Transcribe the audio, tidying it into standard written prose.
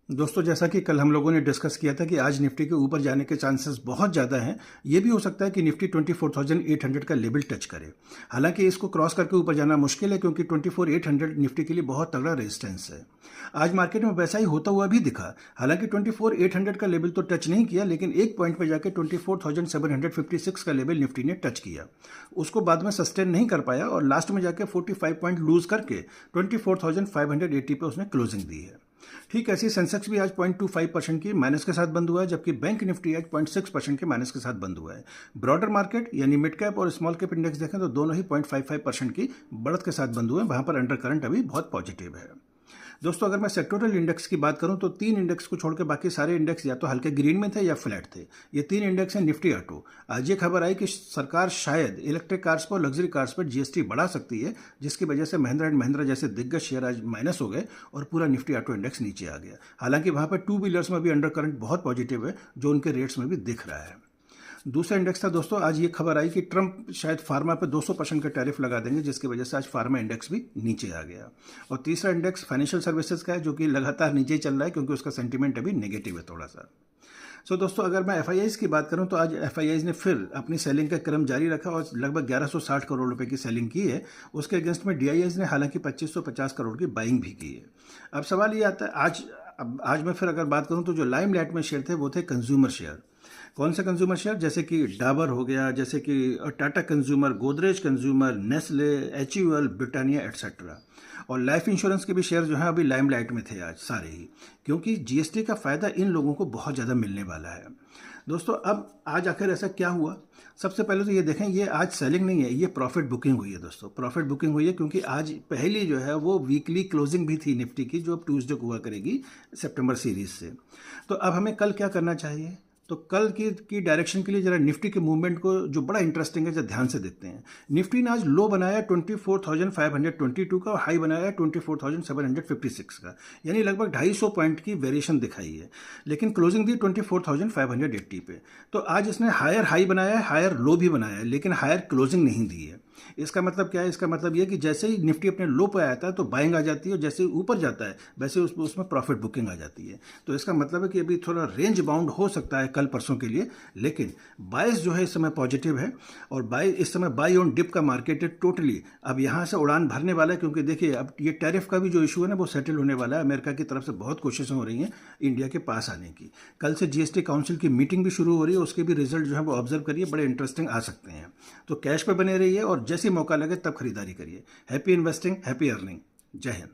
दोस्तों, जैसा कि कल हम लोगों ने डिस्कस किया था कि आज निफ्टी के ऊपर जाने के चांसेस बहुत ज़्यादा हैं। ये भी हो सकता है कि निफ्टी 24,800 का लेवल टच करे। हालांकि इसको क्रॉस करके ऊपर जाना मुश्किल है, क्योंकि 24,800 निफ्टी के लिए बहुत तगड़ा रेजिस्टेंस है। आज मार्केट में वैसा ही होता हुआ भी दिखा। हालांकि 24,800 का लेवल तो टच नहीं किया, लेकिन एक पॉइंट पर जाकर 24,756 का लेवल निफ्टी ने टच किया। उसको बाद में सस्टेन नहीं कर पाया और लास्ट में जाकर 45 पॉइंट लूज करके 24,580 पे उसने क्लोजिंग दी है। ठीक ऐसी सेंसेक्स भी आज 0.25% की माइनस के साथ बंद हुआ है, जबकि बैंक निफ्टी आज 0.6% के माइनस के साथ बंद हुआ है। ब्रॉडर मार्केट यानी मिड कैप और स्मॉल कैप इंडेक्स देखें तो दोनों ही 0.55% की बढ़त के साथ बंद हुए हैं। वहां पर अंडर करंट अभी बहुत पॉजिटिव है। दोस्तों, अगर मैं सेक्टोरल इंडेक्स की बात करूं तो 3 इंडेक्स को छोड़कर बाकी सारे इंडेक्स या तो हल्के ग्रीन में थे या फ्लैट थे। ये 3 इंडेक्स हैं निफ्टी ऑटो। आज ये खबर आई कि सरकार शायद इलेक्ट्रिक कार्स पर, लग्जरी कार्स पर जीएसटी बढ़ा सकती है, जिसकी वजह से महिंद्रा एंड महिंद्रा जैसे दिग्गज शेयर आज माइनस हो गए और पूरा निफ्टी ऑटो इंडेक्स नीचे आ गया। हालांकि वहां पर टू व्हीलर्स में भी अंडर करंट बहुत पॉजिटिव है, जो उनके रेट्स में भी दिख रहा है। दूसरा इंडेक्स था दोस्तों, आज ये खबर आई कि ट्रंप शायद फार्मा पे 200% का टैरिफ लगा देंगे, जिसकी वजह से आज फार्मा इंडेक्स भी नीचे आ गया। और तीसरा इंडेक्स फाइनेंशियल सर्विसेज का है, जो कि लगातार नीचे चल रहा है, क्योंकि उसका सेंटीमेंट अभी नेगेटिव है थोड़ा सा। दोस्तों, अगर मैं एफआईआईज की बात करूं तो आज एफआईआईज ने फिर अपनी सेलिंग का क्रम जारी रखा और लगभग 1160 करोड़ रुपए की सेलिंग की है। उसके अगेंस्ट में डीआईआईज ने हालांकि 2550 करोड़ की बाइंग भी की है। अब सवाल ये आता है, आज मैं फिर अगर बात करूं तो जो लाइम लाइट में शेयर थे वो थे कंज्यूमर शेयर। कौन से कंज्यूमर शेयर? जैसे कि डाबर हो गया, जैसे कि Tata consumer, Godrej consumer, Nestle, HUL, Britannia etcetera. और लाइफ इंश्योरेंस के भी शेयर जो हैं अभी लाइमलाइट में थे आज सारे ही, क्योंकि जीएसटी का फायदा इन लोगों को बहुत ज़्यादा मिलने वाला है। दोस्तों, अब आज आखिर ऐसा क्या हुआ? सबसे पहले तो ये देखें, ये आज सेलिंग नहीं है, ये प्रॉफिट बुकिंग हुई है। दोस्तों, प्रॉफिट बुकिंग हुई है क्योंकि आज पहली जो है वो वीकली क्लोजिंग भी थी निफ्टी की, जो अब ट्यूसडे को हुआ करेगी सितंबर सीरीज से। तो अब हमें कल क्या करना चाहिए? तो कल की डायरेक्शन के लिए जरा निफ्टी के मूवमेंट को, जो बड़ा इंटरेस्टिंग है, जरा ध्यान से देखते हैं। निफ्टी ने आज लो बनाया 24,522 का और हाई बनाया 24,756 का, यानी लगभग 250 पॉइंट की वेरिएशन दिखाई है, लेकिन क्लोजिंग दी 24,580 पे। तो आज इसने हायर हाई बनाया है, हायर लो भी बनाया है, लेकिन हायर क्लोजिंग नहीं दी है। इसका मतलब क्या है? इसका मतलब यह कि जैसे ही निफ्टी अपने लो पर आता है तो बाइंग आ जाती है, और जैसे ही ऊपर जाता है वैसे उसमें प्रॉफिट बुकिंग आ जाती है। तो इसका मतलब है कि अभी थोड़ा रेंज बाउंड हो सकता है कल परसों के लिए, लेकिन बाइस जो है इस समय पॉजिटिव है। और इस समय बाई ऑन डिप का मार्केट है टोटली। अब यहाँ से उड़ान भरने वाला है, क्योंकि देखिए अब ये टैरिफ का भी जो इशू है ना वो सेटल होने वाला है। अमेरिका की तरफ से बहुत कोशिशें हो रही हैं इंडिया के पास आने की। कल से जीएसटी काउंसिल की मीटिंग भी शुरू हो रही है, उसके भी रिजल्ट जो है वो ऑब्जर्व करिए, बड़े इंटरेस्टिंग आ सकते हैं। तो कैश पे बने रहिए और जैसे मौका लगे तब खरीदारी करिए। Happy investing, happy earning. जय हिंद।